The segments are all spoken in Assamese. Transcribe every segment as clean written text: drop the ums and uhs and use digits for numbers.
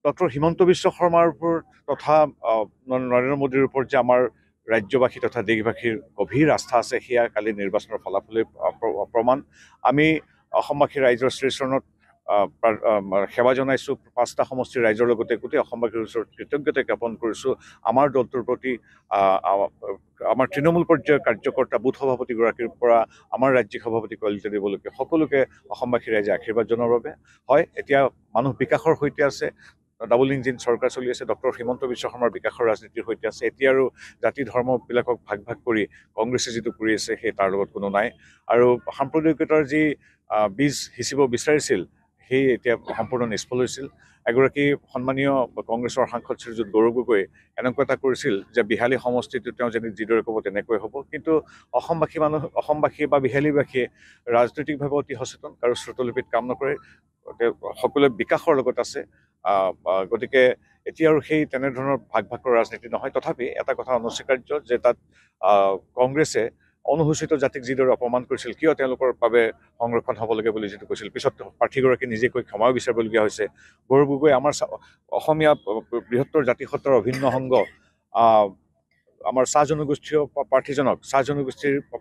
ডক্টৰ হিমন্ত বিশ্ব শৰ্মাৰ ওপৰত তথা নৰেন্দ্ৰ মোদীৰ ওপৰত যে আমাৰ ৰাজ্যবাসী তথা দেশবাসীৰ গভীৰ আস্থা আছে সেয়া কালি নিৰ্বাচনৰ ফলাফলে প্ৰমাণ। আমি অসমবাসী ৰাইজৰ শ্ৰীচৰণত সেৱা জনাইছোঁ। 5টা সমষ্টিৰ ৰাইজৰ লগতে গোটেই অসমবাসীৰ ওচৰত কৃতজ্ঞতা জ্ঞাপন কৰিছোঁ। আমাৰ দলটোৰ প্ৰতি আমাৰ তৃণমূল পৰ্যায়ৰ কাৰ্যকৰ্তা বুথ সভাপতিগৰাকীৰ পৰা আমাৰ ৰাজ্যিক সভাপতি কলিতা দেৱলৈকে সকলোকে অসমবাসী ৰাইজে আশীৰ্বাদ জনোৱাৰ বাবে। হয়, এতিয়া মানুহ বিকাশৰ সৈতে আছে, ডাবল ইঞ্জিন চৰকাৰ চলি আছে, ডক্টৰ হিমন্ত বিশ্ব শৰ্মাৰ বিকাশৰ ৰাজনীতিৰ সৈতে আছে। এতিয়া আৰু জাতি ধৰ্মবিলাকক ভাগ ভাগ কৰি কংগ্ৰেছে যিটো কৰি আছে সেই তাৰ লগত কোনো নাই। আৰু সাম্প্ৰদায়িকতাৰ যি বীজ সিঁচিব বিচাৰিছিল সেই এতিয়া সম্পূৰ্ণ নিষ্ফল হৈছিল। এগৰাকী সন্মানীয় কংগ্ৰেছৰ সাংসদ শ্ৰীযুত গৌৰৱ গগৈ এনেকুৱা এটা কৰিছিল যে বিহালী সমষ্টিটো তেওঁ যিদৰে ক'ব তেনেকৈ হ'ব। কিন্তু অসমবাসী বা বিহালীবাসীয়ে ৰাজনৈতিকভাৱে অতি সচেতন, কাৰো শ্ৰুতলিপিত কাম নকৰে, সকলোৱে বিকাশৰ লগত আছে। গতিকে এতিয়া আৰু সেই তেনেধৰণৰ ভাগ ভাগ কৰা ৰাজনীতি নহয়। তথাপি এটা কথা অনস্বীকাৰ্য যে তাত কংগ্ৰেছে অনুসূচিত জাতিক যিদৰে অপমান কৰিছিল, কিয় তেওঁলোকৰ বাবে সংৰক্ষণ হ'ব লাগে বুলি যিটো কৈছিল, পিছত প্ৰাৰ্থীগৰাকী নিজে কৈ ক্ষমাও বিচাৰিবলগীয়া হৈছে। গৌৰৱ গগৈ আমাৰ অসমীয়া বৃহত্তৰ জাতিসত্ত্বৰ অভিন্ন সংগ আমাৰ চাহ জনগোষ্ঠীৰ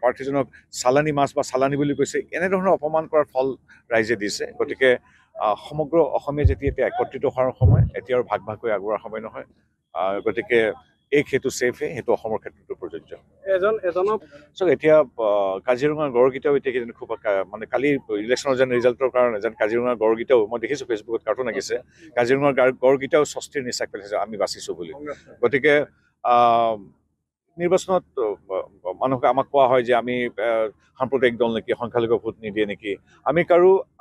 প্ৰাৰ্থীজনক চালানী মাছ বা চালানী বুলি কৈছে। এনেধৰণৰ অপমান কৰাৰ ফল ৰাইজে দিছে। গতিকে সমগ্ৰ অসমীয়া যেতিয়া এতিয়া একত্ৰিত হোৱাৰ সময়, এতিয়া আৰু ভাগ ভাগ হৈ আগবঢ়াৰ সময় নহয়। গতিকে সেইটো ছেফে, সেইটো অসমৰ ক্ষেত্ৰতো প্ৰযোজ্য। এতিয়া কাজিৰঙাৰ গড়কেইটাও এতিয়া খুব মানে কালি ইলেকশ্যনৰ যেন ৰিজাল্টৰ কাৰণে যেন কাজিৰঙাৰ গড়কেইটাও মই দেখিছোঁ ফেচবুকত কাৰ্টুন আঁকিছে, কাজিৰঙাৰ গড়কেইটাও স্বস্তিৰ নিশ্বাস পেলাইছে আমি বাচিছোঁ বুলি। গতিকে নিৰ্বাচনত মানুহক আমাক কোৱা হয় যে আমি সাম্প্ৰদায়িক দল নেকি, সংখ্যালঘু ভোট নিদিয়ে নেকি।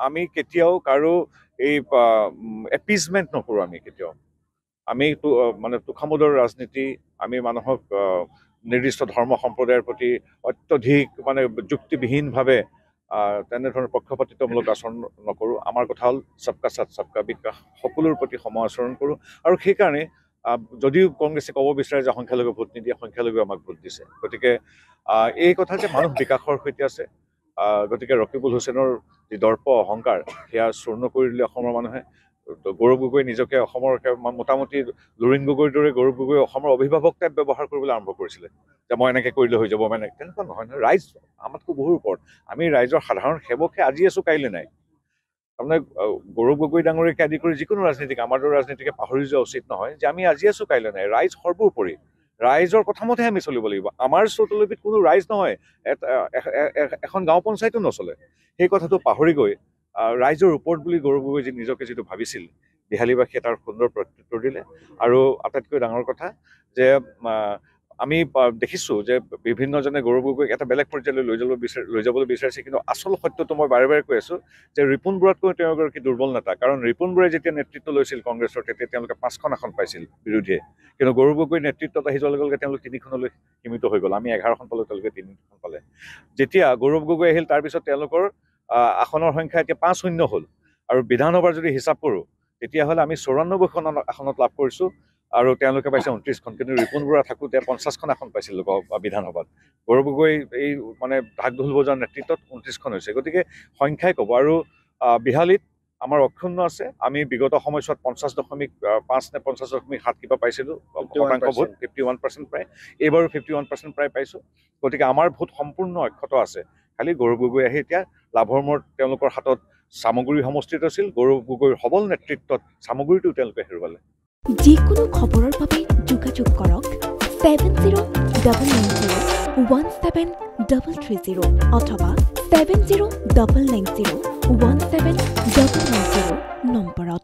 আমি কেতিয়াও কাৰো এই এপিজমেণ্ট নকৰোঁ। আমি মানে তোষামোদৰ ৰাজনীতি, আমি মানুহক নিৰ্দিষ্ট ধৰ্ম সম্প্ৰদায়ৰ প্ৰতি অত্যধিক মানে যুক্তিবিহীনভাৱে তেনেধৰণৰ পক্ষপাতিত্বমূলক আচৰণ নকৰোঁ। আমাৰ কথা হ'ল সবকা সাথ সবকা বিকাশ, সকলোৰ প্ৰতি সম আচৰণ কৰোঁ। আৰু সেইকাৰণে যদিও কংগ্ৰেছে ক'ব বিচাৰে যে সংখ্যালঘু ভোট নিদিয়ে, সংখ্যালঘুৱে আমাক ভোট দিছে। গতিকে এই কথা যে মানুহ বিকাশৰ সৈতে আছে, গতিকে ৰকিবুল হুছেইনৰ যি দৰ্প অহংকাৰ সেয়া চূৰ্ণ কৰি দিলে অসমৰ মানুহে। গৌৰৱ গগৈ নিজকে অসমৰ মোটামুটি লুৰিণ গগৈৰ দৰে গৌৰৱ গগৈ অসমৰ অভিভাৱক টাইপ ব্যৱহাৰ কৰিবলৈ আৰম্ভ কৰিছিলে, যে মই এনেকৈ কৰিলে হৈ যাব, মানে তেনেকুৱা নহয় নহয়। ৰাইজ আমাতকৈ বহুৰ ওপৰত, আমি ৰাইজৰ সাধাৰণ সেৱকহে আজি আছোঁ কাইলৈ নাই। তাৰমানে গৌৰৱ গগৈ ডাঙৰীয়াকে আদি কৰি যিকোনো ৰাজনীতিক, আমাৰ দৰে ৰাজনীতিকে পাহৰি যোৱা উচিত নহয় যে আমি আজি আছোঁ কাইলৈ নাই। ৰাইজ সৰ্বোপৰি, ৰাইজৰ কথামতেহে আমি চলিব লাগিব। আমাৰ শ্ৰুতলিপিত কোনো ৰাইজ নহয়, এখন গাঁও পঞ্চায়তো নচলে। সেই কথাটো পাহৰি গৈ ৰাইজৰ ওপৰত বুলি গৌৰৱ গগৈ নিজকে যিটো ভাবিছিল, বিহালীবাসীয়ে তাৰ সুন্দৰ প্ৰত্যুত্তৰ দিলে। আৰু আটাইতকৈ ডাঙৰ কথা যে আমি দেখিছোঁ যে বিভিন্নজনে গৌৰৱ গগৈক এটা বেলেগ পৰ্যায়লৈ লৈ যাবলৈ বিচাৰিছে। কিন্তু আচল সত্যটো মই বাৰে বাৰে কৈ আছোঁ যে ৰিপুণ বৰাতকৈ তেওঁ এগৰাকী দুৰ্বল নেতা। কাৰণ ৰিপুণ বৰাই যেতিয়া নেতৃত্ব লৈছিল কংগ্ৰেছৰ, তেতিয়া তেওঁলোকে 5খন আসন পাইছিল বিৰোধীয়ে। কিন্তু গৌৰৱ গগৈ নেতৃত্বত আহি যোৱাৰ লগে লগে তেওঁলোক 3খনলৈ সীমিত হৈ গ'ল। আমি 11খন পালোঁ, তেওঁলোকে 3খন পালে। যেতিয়া গৌৰৱ গগৈ আহিল তাৰপিছত তেওঁলোকৰ আসনৰ সংখ্যা এতিয়া 5-0 হ'ল। আৰু বিধানসভাৰ যদি হিচাপ কৰোঁ তেতিয়াহ'লে আমি 94খন আসনত লাভ কৰিছোঁ আৰু তেওঁলোকে পাইছে 29খন। কিন্তু ৰিপুণ বৰা থাকোঁতে 50খন আসন পাইছিল বিধানসভাত। গৌৰৱ গগৈ এই মানে ঢাক ঢোল বজাৰ নেতৃত্বত 29খন হৈছে। গতিকে সংখ্যাই ক'ব। আৰু বিহালীত আমাৰ অক্ষুণ্ণ আছে। আমি বিগত সময়ছোৱাত 50.5 নে 50.7 কিবা পাইছিলোঁ শতাংশ ভোট, 51% প্ৰায়। এইবাৰো 51% প্ৰায় পাইছোঁ। গতিকে আমাৰ ভোট সম্পূৰ্ণ অক্ষত আছে। খালি গৌৰৱ গগৈ আহি এতিয়া লাভৰ মূৰত তেওঁলোকৰ হাতত সামগ্ৰী সমষ্টিত আছিল। গৌৰৱ গগৈৰ সবল নেতৃত্বত সামগ্ৰীটো তেওঁলোকে হেৰুৱালে। যিকোনো খবৰৰ বাবে যোগাযোগ কৰক 7099017330 অথবা 7099017900